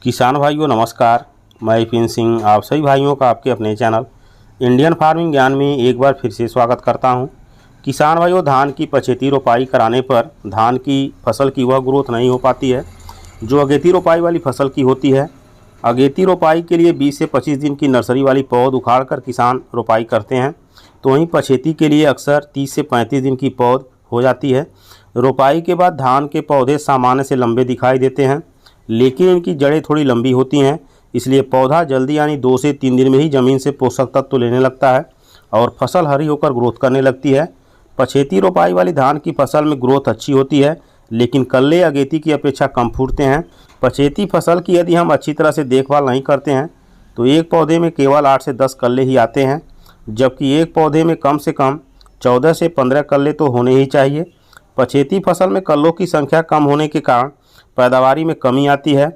किसान भाइयों नमस्कार। मैं विपिन सिंह आप सभी भाइयों का आपके अपने चैनल इंडियन फार्मिंग ज्ञान में एक बार फिर से स्वागत करता हूं। किसान भाइयों, धान की पछेती रोपाई कराने पर धान की फसल की वह ग्रोथ नहीं हो पाती है जो अगेती रोपाई वाली फसल की होती है। अगेती रोपाई के लिए 20 से 25 दिन की नर्सरी वाली पौध उखाड़ कर किसान रोपाई करते हैं, तो वहीं पछेती के लिए अक्सर 30 से 35 दिन की पौध हो जाती है। रोपाई के बाद धान के पौधे सामान्य से लंबे दिखाई देते हैं, लेकिन इनकी जड़ें थोड़ी लंबी होती हैं, इसलिए पौधा जल्दी यानी 2 से 3 दिन में ही ज़मीन से पोषक तत्व तो लेने लगता है और फसल हरी होकर ग्रोथ करने लगती है। पछेती रोपाई वाली धान की फसल में ग्रोथ अच्छी होती है, लेकिन कल्ले अगेती की अपेक्षा कम फूटते हैं। पछेती फसल की यदि हम अच्छी तरह से देखभाल नहीं करते हैं तो एक पौधे में केवल 8 से 10 कल्ले ही आते हैं, जबकि एक पौधे में कम से कम 14 से 15 कल्ले तो होने ही चाहिए। पछेती फसल में कल्लों की संख्या कम होने के कारण पैदावारी में कमी आती है।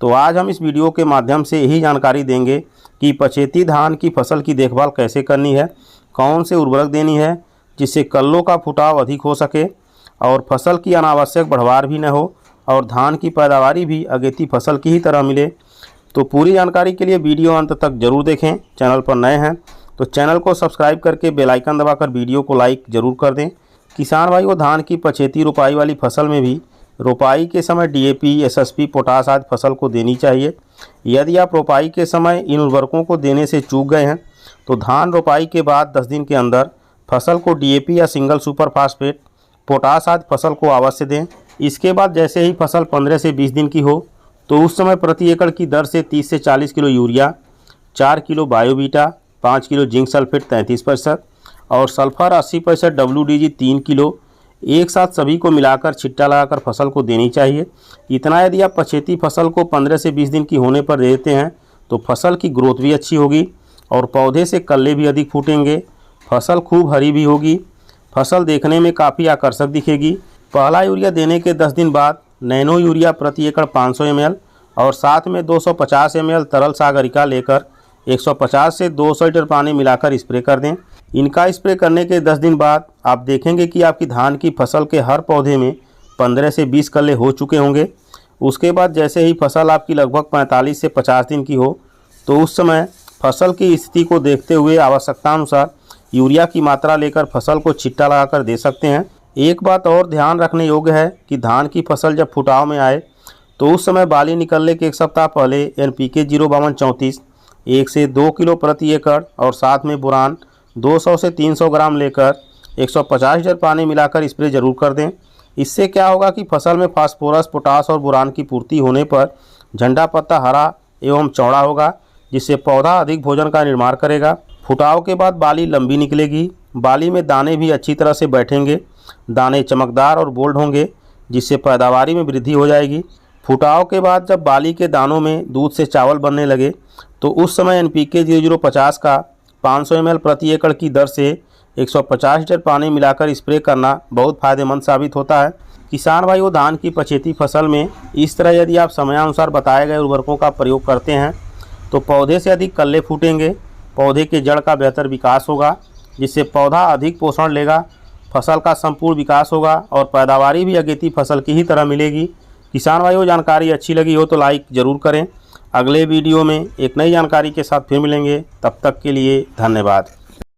तो आज हम इस वीडियो के माध्यम से यही जानकारी देंगे कि पछेती धान की फसल की देखभाल कैसे करनी है, कौन से उर्वरक देनी है जिससे कल्लों का फुटाव अधिक हो सके और फसल की अनावश्यक बढ़वार भी न हो और धान की पैदावारी भी अगेती फसल की ही तरह मिले। तो पूरी जानकारी के लिए वीडियो अंत तक जरूर देखें। चैनल पर नए हैं तो चैनल को सब्सक्राइब करके बेल आइकन दबाकर वीडियो को लाइक ज़रूर कर दें। किसान भाइयों, धान की पछेती रोपाई वाली फसल में भी रोपाई के समय डीएपी, एसएसपी, पोटास आदि फसल को देनी चाहिए। यदि आप रोपाई के समय इन उर्वरकों को देने से चूक गए हैं तो धान रोपाई के बाद 10 दिन के अंदर फसल को डीएपी या सिंगल सुपर फास्फेट, पोटास आदि फसल को अवश्य दें। इसके बाद जैसे ही फसल 15 से 20 दिन की हो तो उस समय प्रति एकड़ की दर से 30 से 40 किलो यूरिया, 4 किलो बायोबीटा, 5 किलो जिंक सल्फेट 33% और सल्फर 80% WDG 3 किलो एक साथ सभी को मिलाकर छिट्टा लगाकर फसल को देनी चाहिए। इतना यदि आप पछेती फसल को 15 से 20 दिन की होने पर देते हैं तो फसल की ग्रोथ भी अच्छी होगी और पौधे से कल्ले भी अधिक फूटेंगे, फसल खूब हरी भी होगी, फसल देखने में काफ़ी आकर्षक दिखेगी। पहला यूरिया देने के 10 दिन बाद नैनो यूरिया प्रति एकड़ 500 ml और साथ में 250 ml तरल सागरिका लेकर 150 से 200 लीटर पानी मिलाकर स्प्रे कर दें। इनका स्प्रे करने के 10 दिन बाद आप देखेंगे कि आपकी धान की फसल के हर पौधे में 15 से 20 कल्ले हो चुके होंगे। उसके बाद जैसे ही फसल आपकी लगभग 45 से 50 दिन की हो तो उस समय फसल की स्थिति को देखते हुए आवश्यकतानुसार यूरिया की मात्रा लेकर फसल को छिट्टा लगाकर दे सकते हैं। एक बात और ध्यान रखने योग्य है कि धान की फसल जब फुटाव में आए तो उस समय बाली निकलने के 1 सप्ताह पहले NPK 05234 1 से 2 किलो प्रति एकड़ और साथ में बोरान 200 से 300 ग्राम लेकर 150 लीटर पानी मिलाकर स्प्रे जरूर कर दें। इससे क्या होगा कि फसल में फास्फोरस, पोटास और बोरान की पूर्ति होने पर झंडा पत्ता हरा एवं चौड़ा होगा, जिससे पौधा अधिक भोजन का निर्माण करेगा। फुटाव के बाद बाली लंबी निकलेगी, बाली में दाने भी अच्छी तरह से बैठेंगे, दाने चमकदार और बोल्ड होंगे, जिससे पैदावारी में वृद्धि हो जाएगी। फुटाव के बाद जब बाली के दानों में दूध से चावल बनने लगे तो उस समय NPK 0050 का 500 ml प्रति एकड़ की दर से 150 लीटर पानी मिलाकर स्प्रे करना बहुत फ़ायदेमंद साबित होता है। किसान भाइयों, धान की पछेती फसल में इस तरह यदि आप समयानुसार बताए गए उर्वरकों का प्रयोग करते हैं तो पौधे से अधिक कल्ले फूटेंगे, पौधे के जड़ का बेहतर विकास होगा, जिससे पौधा अधिक पोषण लेगा, फसल का संपूर्ण विकास होगा और पैदावारी भी अगेती फसल की ही तरह मिलेगी। किसान भाइयों, जानकारी अच्छी लगी हो तो लाइक ज़रूर करें। अगले वीडियो में एक नई जानकारी के साथ फिर मिलेंगे, तब तक के लिए धन्यवाद।